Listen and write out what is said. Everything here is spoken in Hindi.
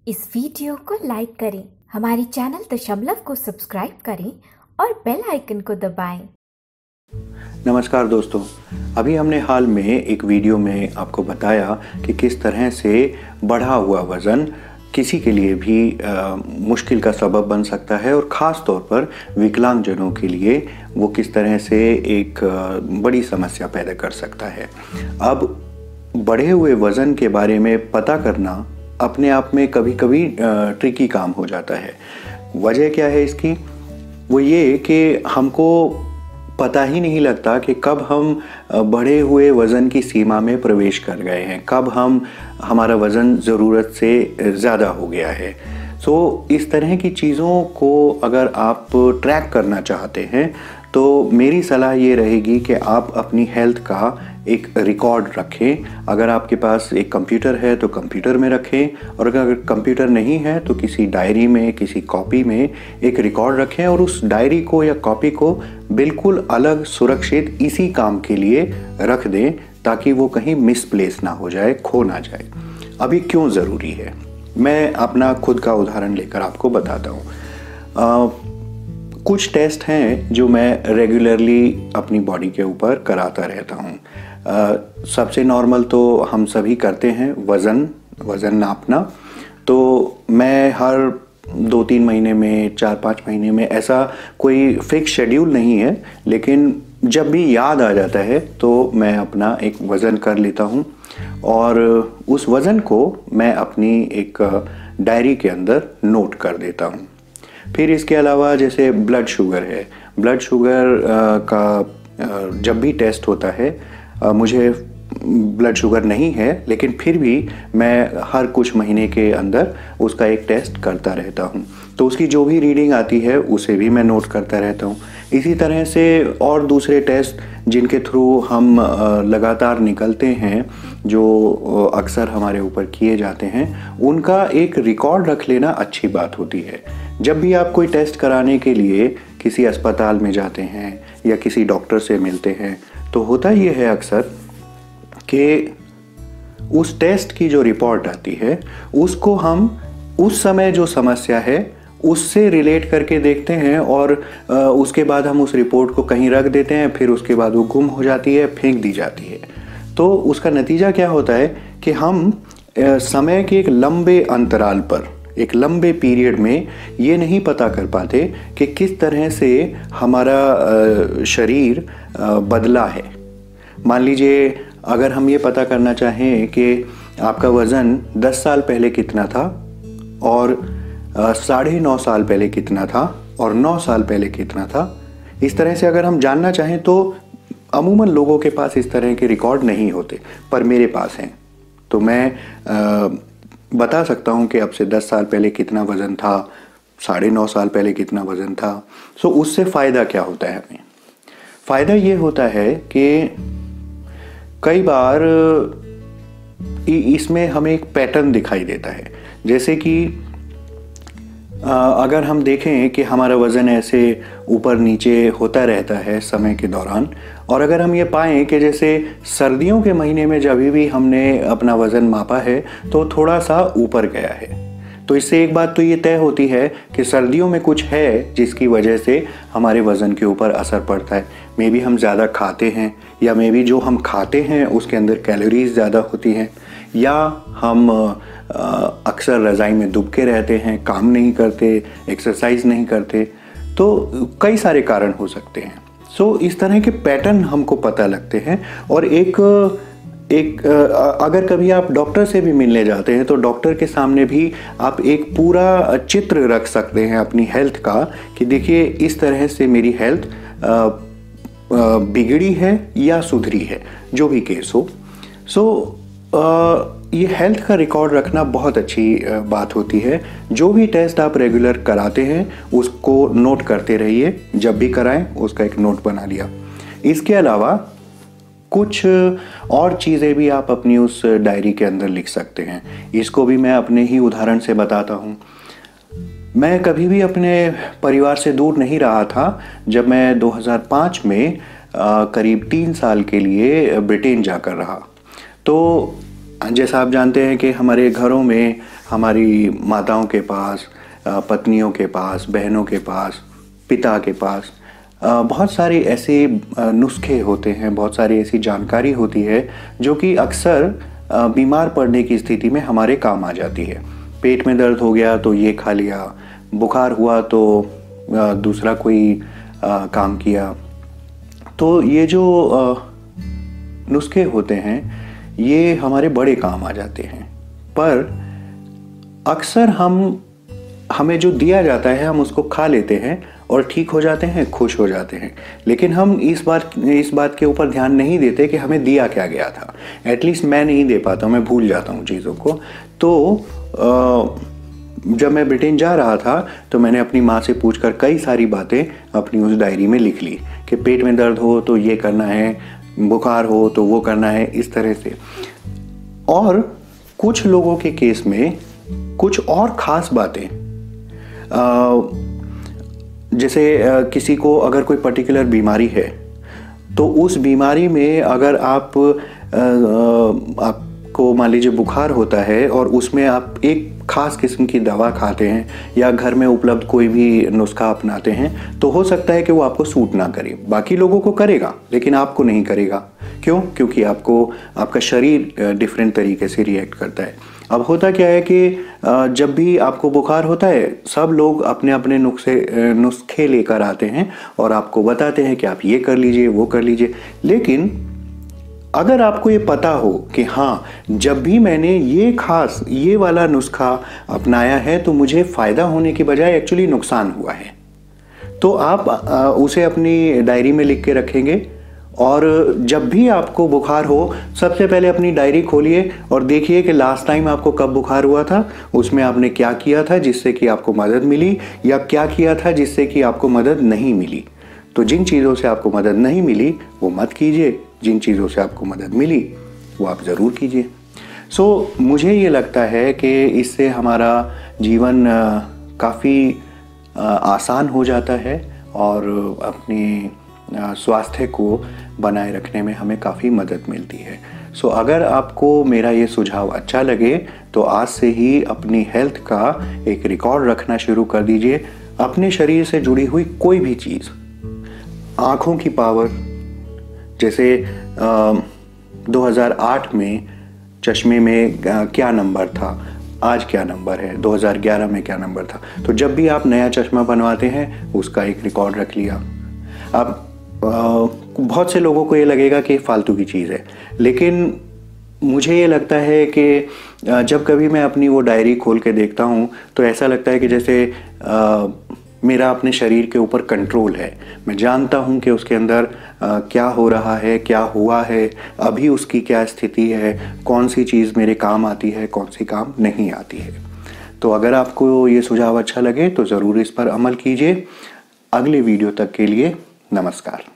इस वीडियो को लाइक करें, हमारे चैनल दशमलव को सब्सक्राइब करें और बेल आइकन को दबाएं। नमस्कार दोस्तों, अभी हमने हाल में एक वीडियो में आपको बताया कि किस तरह से बढ़ा हुआ वज़न किसी के लिए भी मुश्किल का सबब बन सकता है और ख़ास तौर पर विकलांगजनों के लिए वो किस तरह से एक बड़ी समस्या पैदा कर सकता है। अब बढ़े हुए वज़न के बारे में पता करना अपने आप में कभी कभी ट्रिकी काम हो जाता है। वजह क्या है इसकी? वो ये कि हमको पता ही नहीं लगता कि कब हम बढ़े हुए वज़न की सीमा में प्रवेश कर गए हैं, कब हमारा वज़न ज़रूरत से ज़्यादा हो गया है। इस तरह की चीज़ों को अगर आप ट्रैक करना चाहते हैं तो मेरी सलाह ये रहेगी कि आप अपनी हेल्थ का एक रिकॉर्ड रखें। अगर आपके पास एक कंप्यूटर है तो कंप्यूटर में रखें, और अगर कंप्यूटर नहीं है तो किसी डायरी में, किसी कॉपी में एक रिकॉर्ड रखें और उस डायरी को या कॉपी को बिल्कुल अलग सुरक्षित इसी काम के लिए रख दें ताकि वो कहीं मिसप्लेस ना हो जाए, खो ना जाए। अभी क्यों ज़रूरी है, मैं अपना खुद का उदाहरण लेकर आपको बताता हूँ। कुछ टेस्ट हैं जो मैं रेगुलरली अपनी बॉडी के ऊपर कराता रहता हूँ। सबसे नॉर्मल तो हम सभी करते हैं वज़न नापना। तो मैं हर 2-3 महीने में, 4-5 महीने में, ऐसा कोई फिक्स शेड्यूल नहीं है, लेकिन जब भी याद आ जाता है तो मैं अपना एक वज़न कर लेता हूँ और उस वज़न को मैं अपनी एक डायरी के अंदर नोट कर देता हूँ। फिर इसके अलावा जैसे ब्लड शुगर है, ब्लड शुगर का जब भी टेस्ट होता है, मुझे ब्लड शुगर नहीं है लेकिन फिर भी मैं हर कुछ महीने के अंदर उसका एक टेस्ट करता रहता हूँ। तो उसकी जो भी रीडिंग आती है उसे भी मैं नोट करता रहता हूँ। इसी तरह से और दूसरे टेस्ट जिनके थ्रू हम लगातार निकलते हैं, जो अक्सर हमारे ऊपर किए जाते हैं, उनका एक रिकॉर्ड रख लेना अच्छी बात होती है। जब भी आप कोई टेस्ट कराने के लिए किसी अस्पताल में जाते हैं या किसी डॉक्टर से मिलते हैं तो होता ये है अक्सर कि उस टेस्ट की जो रिपोर्ट आती है उसको हम उस समय जो समस्या है उससे रिलेट करके देखते हैं और उसके बाद हम उस रिपोर्ट को कहीं रख देते हैं, फिर उसके बाद वो गुम हो जाती है, फेंक दी जाती है। तो उसका नतीजा क्या होता है कि हम समय के एक लंबे अंतराल पर, एक लंबे पीरियड में ये नहीं पता कर पाते कि किस तरह से हमारा शरीर बदला है। मान लीजिए अगर हम ये पता करना चाहें कि आपका वज़न 10 साल पहले कितना था और 9.5 साल पहले कितना था और 9 साल पहले कितना था, इस तरह से अगर हम जानना चाहें तो अमूमन लोगों के पास इस तरह के रिकॉर्ड नहीं होते, पर मेरे पास हैं। तो मैं बता सकता हूँ कि अब से 10 साल पहले कितना वज़न था, 9.5 साल पहले कितना वज़न था। उससे फ़ायदा क्या होता है हमें? फ़ायदा ये होता है कि कई बार इसमें हमें एक पैटर्न दिखाई देता है। जैसे कि अगर हम देखें कि हमारा वज़न ऐसे ऊपर नीचे होता रहता है समय के दौरान, और अगर हम ये पाएँ कि जैसे सर्दियों के महीने में जब भी हमने अपना वज़न मापा है तो थोड़ा सा ऊपर गया है, तो इससे एक बात तो ये तय होती है कि सर्दियों में कुछ है जिसकी वजह से हमारे वज़न के ऊपर असर पड़ता है। मे बी हम ज़्यादा खाते हैं, या मे बी जो हम खाते हैं उसके अंदर कैलोरीज ज़्यादा होती हैं, या हम अक्सर रज़ाई में दुब के रहते हैं, काम नहीं करते, एक्सरसाइज नहीं करते। तो कई सारे कारण हो सकते हैं। इस तरह के पैटर्न हमको पता लगते हैं। और अगर कभी आप डॉक्टर से भी मिलने जाते हैं तो डॉक्टर के सामने भी आप एक पूरा चित्र रख सकते हैं अपनी हेल्थ का कि देखिए इस तरह से मेरी हेल्थ बिगड़ी है या सुधरी है, जो भी केस हो। ये हेल्थ का रिकॉर्ड रखना बहुत अच्छी बात होती है। जो भी टेस्ट आप रेगुलर कराते हैं उसको नोट करते रहिए, जब भी कराएं उसका एक नोट बना लिया। इसके अलावा कुछ और चीज़ें भी आप अपनी उस डायरी के अंदर लिख सकते हैं। इसको भी मैं अपने ही उदाहरण से बताता हूँ। मैं कभी भी अपने परिवार से दूर नहीं रहा था। जब मैं 2005 में करीब 3 साल के लिए ब्रिटेन जाकर रहा, तो जैसा आप जानते हैं कि हमारे घरों में हमारी माताओं के पास, पत्नियों के पास, बहनों के पास, पिता के पास बहुत सारे ऐसे नुस्खे होते हैं, बहुत सारी ऐसी जानकारी होती है जो कि अक्सर बीमार पड़ने की स्थिति में हमारे काम आ जाती है। पेट में दर्द हो गया तो ये खा लिया, बुखार हुआ तो दूसरा कोई काम किया। तो ये जो नुस्खे होते हैं ये हमारे बड़े काम आ जाते हैं, पर अक्सर हमें जो दिया जाता है हम उसको खा लेते हैं और ठीक हो जाते हैं, खुश हो जाते हैं। लेकिन हम इस बात के ऊपर ध्यान नहीं देते कि हमें दिया क्या गया था। एटलीस्ट मैं नहीं दे पाता हूँ, मैं भूल जाता हूँ चीज़ों को। तो जब मैं ब्रिटेन जा रहा था तो मैंने अपनी माँ से पूछकर कई सारी बातें अपनी उस डायरी में लिख ली कि पेट में दर्द हो तो ये करना है, बुखार हो तो वो करना है, इस तरह से। और कुछ लोगों के केस में कुछ और ख़ास बातें, जैसे किसी को अगर कोई पर्टिकुलर बीमारी है तो उस बीमारी में अगर आपको मान लीजिए बुखार होता है और उसमें आप एक ख़ास किस्म की दवा खाते हैं या घर में उपलब्ध कोई भी नुस्खा अपनाते हैं, तो हो सकता है कि वो आपको सूट ना करे। बाकी लोगों को करेगा लेकिन आपको नहीं करेगा। क्यों? क्योंकि आपका शरीर डिफरेंट तरीके से रिएक्ट करता है। अब होता क्या है कि जब भी आपको बुखार होता है सब लोग अपने अपने नुस्खे लेकर आते हैं और आपको बताते हैं कि आप ये कर लीजिए, वो कर लीजिए। लेकिन अगर आपको ये पता हो कि हाँ, जब भी मैंने ये वाला नुस्खा अपनाया है तो मुझे फ़ायदा होने की बजाय एक्चुअली नुकसान हुआ है, तो आप उसे अपनी डायरी में लिख के रखेंगे। और जब भी आपको बुखार हो सबसे पहले अपनी डायरी खोलिए और देखिए कि लास्ट टाइम आपको कब बुखार हुआ था, उसमें आपने क्या किया था जिससे कि आपको मदद मिली, या क्या किया था जिससे कि आपको मदद नहीं मिली। तो जिन चीज़ों से आपको मदद नहीं मिली वो मत कीजिए, जिन चीज़ों से आपको मदद मिली वो आप ज़रूर कीजिए। मुझे ये लगता है कि इससे हमारा जीवन काफ़ी आसान हो जाता है और अपनी स्वास्थ्य को बनाए रखने में हमें काफ़ी मदद मिलती है। अगर आपको मेरा ये सुझाव अच्छा लगे तो आज से ही अपनी हेल्थ का एक रिकॉर्ड रखना शुरू कर दीजिए। अपने शरीर से जुड़ी हुई कोई भी चीज़, आँखों की पावर, जैसे 2008 में चश्मे में क्या नंबर था, आज क्या नंबर है, 2011 में क्या नंबर था। तो जब भी आप नया चश्मा बनवाते हैं उसका एक रिकॉर्ड रख लिया। अब बहुत से लोगों को ये लगेगा कि फालतू की चीज़ है, लेकिन मुझे ये लगता है कि जब कभी मैं अपनी वो डायरी खोल के देखता हूँ तो ऐसा लगता है कि जैसे मेरा अपने शरीर के ऊपर कंट्रोल है। मैं जानता हूँ कि उसके अंदर क्या हो रहा है, क्या हुआ है, अभी उसकी क्या स्थिति है, कौन सी चीज़ मेरे काम आती है, कौन सी काम नहीं आती है। तो अगर आपको ये सुझाव अच्छा लगे तो ज़रूर इस पर अमल कीजिए। अगले वीडियो तक के लिए नमस्कार।